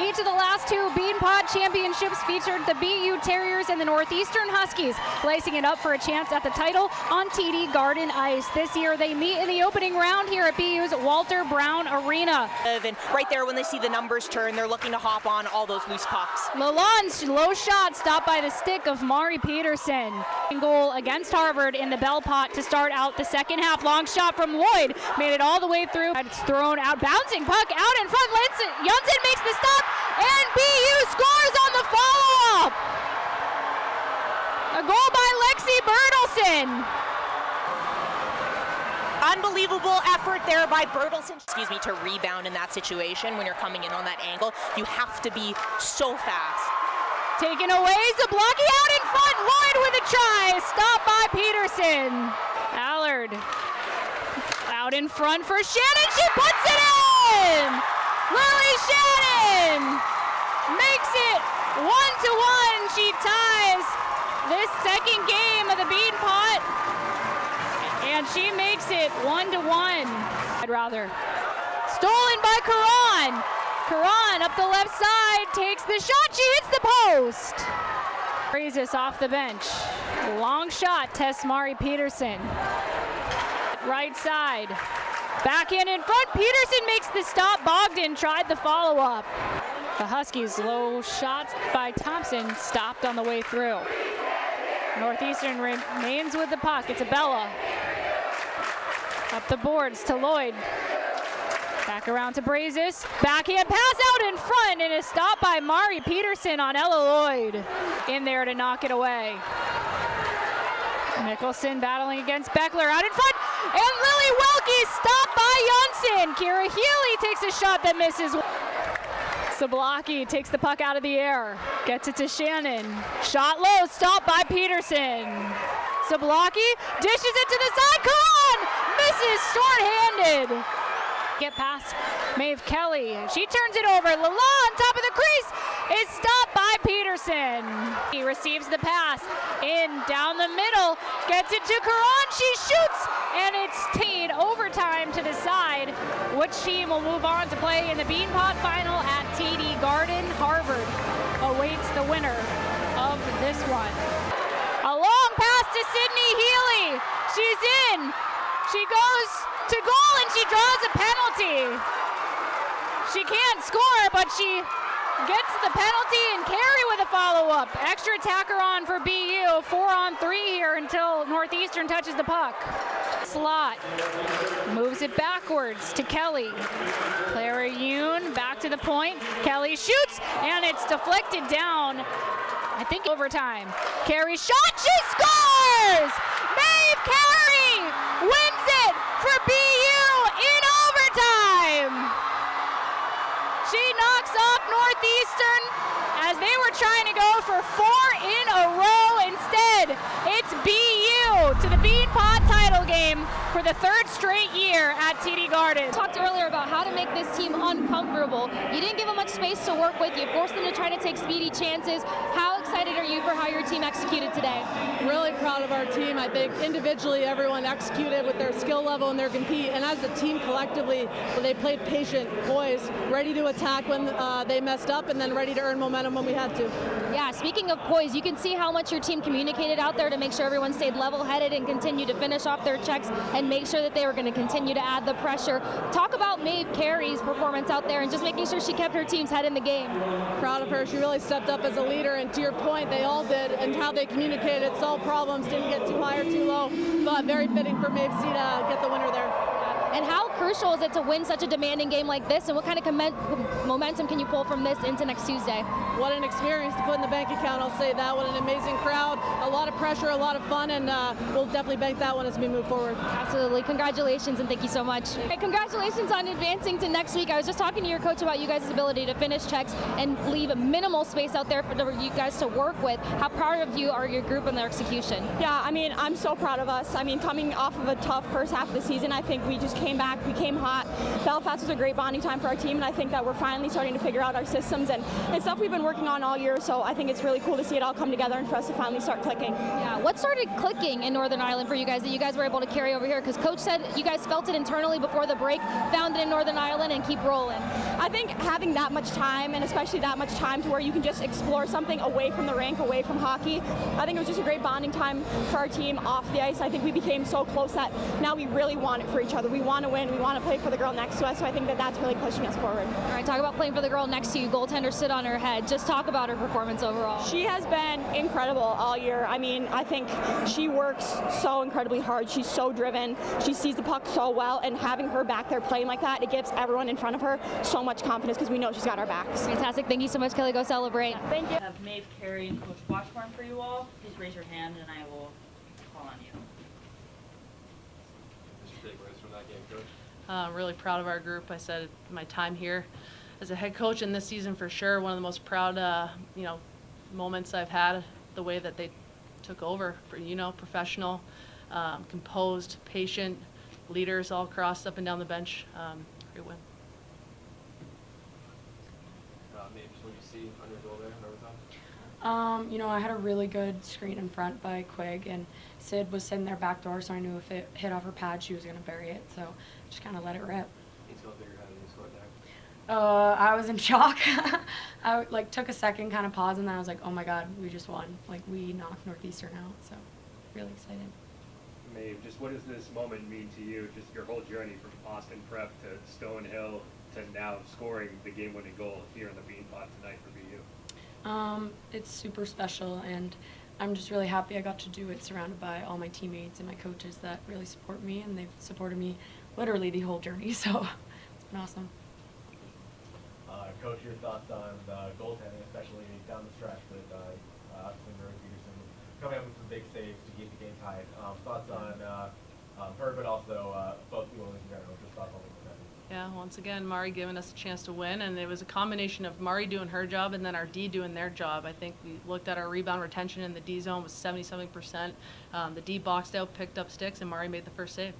Each of the last two Beanpot championships featured the BU Terriers and the Northeastern Huskies, lacing it up for a chance at the title on TD Garden ice. This year they meet in the opening round here at BU's Walter Brown Arena. And right there when they see the numbers turn, they're looking to hop on all those loose pucks. Lalonde's low shot stopped by the stick of Mari Peterson. Goal against Harvard in the Beanpot to start out the second half. Long shot from Lloyd, made it all the way through. It's thrown out, bouncing puck out in front. Janssen makes the stop, and BU scores on the follow-up. A goal by Lexi Bertelsen. Unbelievable effort there by Bertelsen, to rebound in that situation when you're coming in on that angle. You have to be so fast. Taken away, Zablocki out in front, Lloyd with a try, stopped by Peterson. Allard out in front for Shannon, she puts it in! Lily Shannon makes it 1-1. She ties this second game of the Beanpot, and she makes it 1-1. I'd rather. Stolen by Karan. Karan up the left side, takes the shot, she hits the post. Raises off the bench. Long shot, tests Mari Peterson. Right side. Back in front, Peterson makes the stop. Bogdan tried the follow-up. The Huskies, low shot by Thompson, stopped on the way through. Northeastern remains with the puck. It's Abella. Up the boards to Lloyd. Back around to Brazis. Backhand pass out in front, and a stop by Mari Peterson on Ella Lloyd. In there to knock it away. Mickelson battling against Beckler out in front, and Lily Welke stopped by Janssen. Kira Healy takes a shot that misses. Zablocki takes the puck out of the air, gets it to Shannon. Shot low, stopped by Peterson. Zablocki dishes it to the side. Karan misses shorthanded. Get past Maeve Kelly. She turns it over. Lalonde, top of the crease, is stopped by Peterson. He receives the pass in down the middle, gets it to Karan. She shoots, and it's teed overtime to decide which team will move on to play in the Beanpot final at TD Garden. Harvard awaits the winner of this one. A long pass to Sydney Healy. She's in. She goes to goal and she draws a penalty. She can't score, but she gets the penalty, and Carey with a follow-up. Extra attacker on for BU. 4-on-3 here until Northeastern touches the puck. Slot moves it backwards to Kelly. Clara Yoon back to the point. Kelly shoots, and it's deflected down. I think overtime. Carey shot, she scores! Maeve Carey wins it for BU in overtime. She knocks off Northeastern as they were trying to go for 4 in a row. Instead, it's BU to the Beanpot title game for the third straight year at TD Garden. You talked earlier about how to make this team uncomfortable. You didn't give them much space to work with. You forced them to try to take speedy chances. How excited are you for how your team executed today? Really proud of our team. I think individually everyone executed with their skill level and their compete, and as a team collectively, they played patient, poised, ready to attack when they messed up, and then ready to earn momentum when we had to. Yeah, speaking of poise, you can see how much your team communicated out there to make sure everyone stayed level-headed and continued to finish off their checks and make sure that they were going to continue to add the pressure. Talk about Maeve Carey's performance out there and just making sure she kept her team's head in the game. Proud of her. She really stepped up as a leader, and to your point, they all did, and how they communicated, solved problems, didn't get too high or too low, but very fitting for Maeve C to get the winner there. And how crucial is it to win such a demanding game like this, and what kind of momentum can you pull from this into next Tuesday? What an experience to put in the bank account, I'll say that. What an amazing crowd, a lot of pressure, a lot of fun, and we'll definitely bank that one as we move forward. Absolutely. Congratulations, and thank you so much. Hey, congratulations on advancing to next week. I was just talking to your coach about you guys' ability to finish checks and leave minimal space out there for you guys to work with. How proud of you are your group and their execution? Yeah, I mean, I'm so proud of us. I mean, coming off of a tough first half of the season, I think we just came back, we came hot. Belfast was a great bonding time for our team, and I think that we're finally starting to figure out our systems and stuff we've been working on all year, so I think it's really cool to see it all come together and for us to finally start clicking. Yeah, what started clicking in Northern Ireland for you guys that you guys were able to carry over here? Because Coach said you guys felt it internally before the break, found it in Northern Ireland, and keep rolling. I think having that much time, and especially that much time to where you can just explore something away from the rink, away from hockey, I think it was just a great bonding time for our team off the ice. I think we became so close that now we really want it for each other. We want to win, we want to play for the girl next to us, so I think that that's really pushing us forward. All right, talk about playing for the girl next to you. Goaltender sit on her head. Just talk about her performance overall. She has been incredible all year. I mean, I think she works so incredibly hard. She's so driven. She sees the puck so well, and having her back there playing like that, it gives everyone in front of her so much confidence because we know she's got our backs. Fantastic. Thank you so much, Kelly. Go celebrate. Thank you. I have Maeve, Carey, and Coach Washburn for you all. Please raise your hand and I will call on you. What's your takeaways from that game, Coach? I'm really proud of our group. I said my time here as a head coach in this season for sure, one of the most proud moments I've had, the way that they took over, professional, composed, patient, leaders all crossed up and down the bench. Great win. Maybe just what you see on your goal there in overtime? I had a really good screen in front by Quig, and Sid was sitting there back door, so I knew if it hit off her pad, she was going to bury it. So just kind of let it rip. You still figure out how you scored there? I was in shock. I took a second, kind of paused, and then I was like, oh my God, we just won. We knocked Northeastern out, so really excited. Maeve, just what does this moment mean to you, just your whole journey from Austin Prep to Stonehill to now scoring the game-winning goal here in the Beanpot tonight for BU? It's super special, and I'm just really happy I got to do it surrounded by all my teammates and my coaches that really support me, and they've supported me literally the whole journey, so it's been awesome. Coach, your thoughts on goaltending, especially down the stretch with Upsinger and Peterson coming up with some big saves to keep the game tight. Thoughts on her, but also both goalies in general, just thoughts on the goaltending. Yeah, once again, Mari giving us a chance to win, and it was a combination of Mari doing her job and then our D doing their job. I think we looked at our rebound retention in the D zone was 77%. The D boxed out, picked up sticks, and Mari made the first save.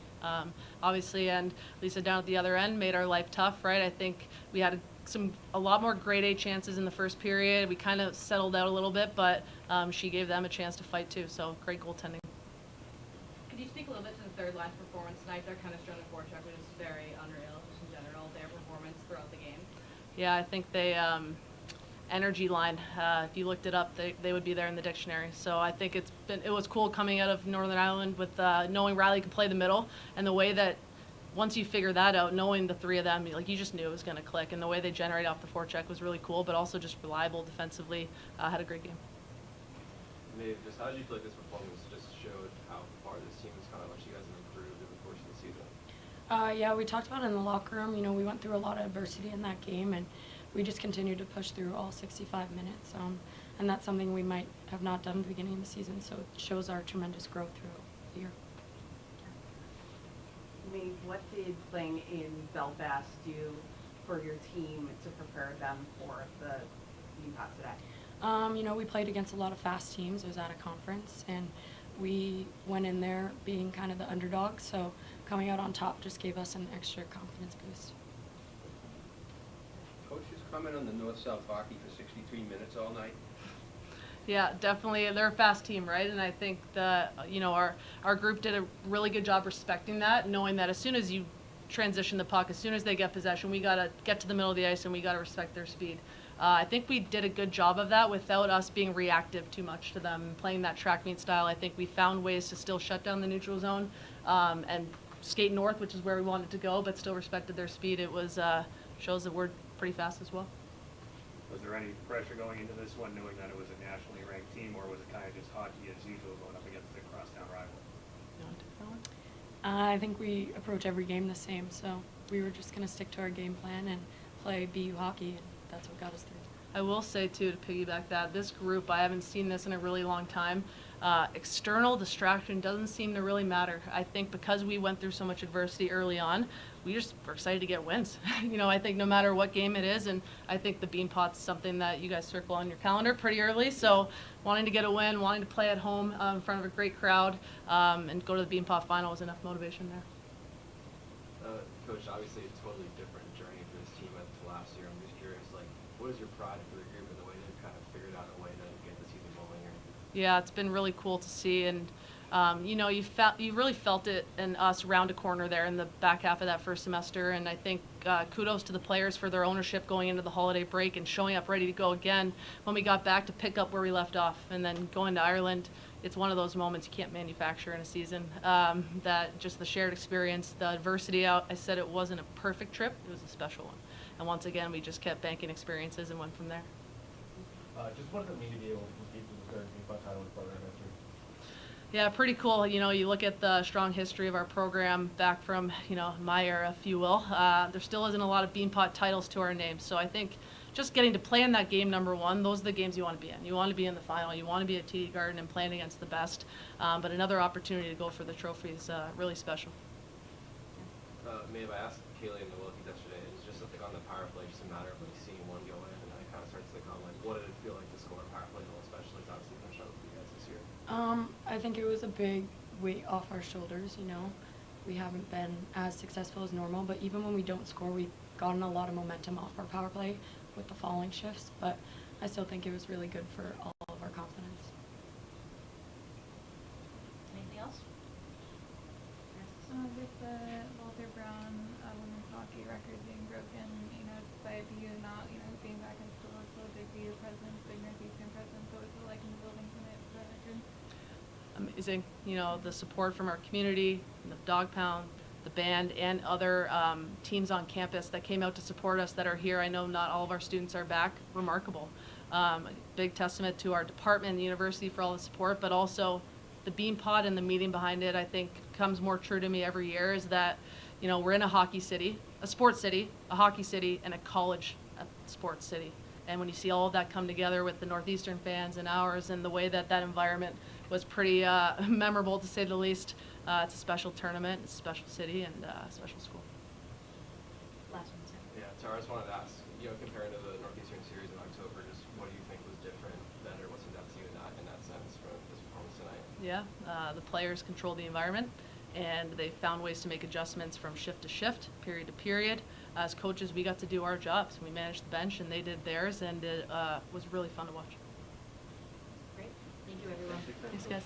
Obviously, and Lisa down at the other end made our life tough, right? I think we had a lot more grade A chances in the first period. We kind of settled out a little bit, but she gave them a chance to fight too, so great goaltending. Could you speak a little bit to the third line performance tonight? They're kind of showing a forecheck, which is very unreal just in general, their performance throughout the game. Yeah, I think they energy line, if you looked it up, they would be there in the dictionary. So I think it was cool coming out of Northern Ireland with knowing Riley could play the middle, and the way that once you figure that out, knowing the three of them, you just knew it was going to click, and the way they generate off the forecheck was really cool, but also just reliable defensively. Had a great game. Maeve, just how did you feel like this performance just showed how far this team has come, how much you guys have improved over the course of the season? Yeah, we talked about it in the locker room. We went through a lot of adversity in that game, and we just continued to push through all 65 minutes. And that's something we might have not done at the beginning of the season, so it shows our tremendous growth throughout the year. Maeve, what did playing in Belfast do for your team to prepare them for the Beanpot today? We played against a lot of fast teams. It was at a conference, and we went in there being kind of the underdog, so coming out on top just gave us an extra confidence boost. Coach, just comment on the North-South hockey for 63 minutes all night. Yeah, definitely. They're a fast team, right? And I think that, our group did a really good job respecting that, knowing that as soon as you transition the puck, as soon as they get possession, we got to get to the middle of the ice and we got to respect their speed. I think we did a good job of that without us being reactive too much to them, playing that track meet style. I think we found ways to still shut down the neutral zone and skate north, which is where we wanted to go, but still respected their speed. It was shows that we're pretty fast as well. Was there any pressure going into this one, knowing that it was a nationally ranked team, or was it kind of just hockey as usual going up against the crosstown rival? You want to take that one? I think we approach every game the same, so we were just going to stick to our game plan and play BU hockey, and that's what got us through. I will say, too, to piggyback that, this group, I haven't seen this in a really long time. External distraction doesn't seem to really matter. I think because we went through so much adversity early on, we just were excited to get wins. I think no matter what game it is, and I think the Beanpot's something that you guys circle on your calendar pretty early, so wanting to get a win, wanting to play at home in front of a great crowd, and go to the Beanpot final was enough motivation there. coach, obviously a totally different journey for this team to last year. I'm just curious, like, what is your pride for the group and the way they've kind of figured out a way to get the season going here? Yeah, it's been really cool to see, and you know, you really felt it in us round a corner there in the back half of that first semester, and I think kudos to the players for their ownership going into the holiday break and showing up ready to go again when we got back to pick up where we left off. And then going to Ireland, it's one of those moments you can't manufacture in a season. That just the shared experience, the adversity out. I said it wasn't a perfect trip, it was a special one. And once again, we just kept banking experiences and went from there. Just what does it mean to be able to compete for the third Beanpot title with program history? Yeah, pretty cool. You know, you look at the strong history of our program back from, you know, my era, if you will. There still isn't a lot of Beanpot titles to our name. So I think just getting to play in that game, number one, those are the games you want to be in. You want to be in the final. You want to be at TD Garden and playing against the best. But another opportunity to go for the trophy is really special. Maeve, I asked Kaylee and the Wilkies yesterday. It was just something on the power play, just a matter of like seeing one go in, and then it kind of starts to come like, what did it feel like to score a power play goal, especially it's obviously been a struggle for you guys this year? I think it was a big weight off our shoulders, you know. We haven't been as successful as normal, but even when we don't score, we've gotten a lot of momentum off our power play with the following shifts, but I still think it was really good for all of our confidence. Anything else? With the Walter Brown women's hockey record being broken, you know, despite you not, you know, being back in school, it's so big for your presence, big Northeastern presence. What was it like in the building tonight for that record? Amazing. You know, the support from our community, the Dog Pound, the band, and other teams on campus that came out to support us that are here. I know not all of our students are back. Remarkable. A big testament to our department and the university for all the support, but also the Beanpot and the meaning behind it, I think, comes more true to me every year, is that, you know, we're in a hockey city, a sports city, a hockey city, and a college sports city. And when you see all of that come together with the Northeastern fans and ours and the way that that environment was pretty memorable, to say the least, it's a special tournament, it's a special city, and a special school. Last one, Sam. Yeah, Tara, I just wanted to ask, you know, compared to the Northeastern series in October, just what do you think was different, better, what stood out to you in that sense from this performance tonight? Yeah, the players control the environment, and they found ways to make adjustments from shift to shift, period to period. As coaches, we got to do our jobs. We managed the bench, and they did theirs, and it was really fun to watch. Great. Thank you, everyone. Thanks, guys.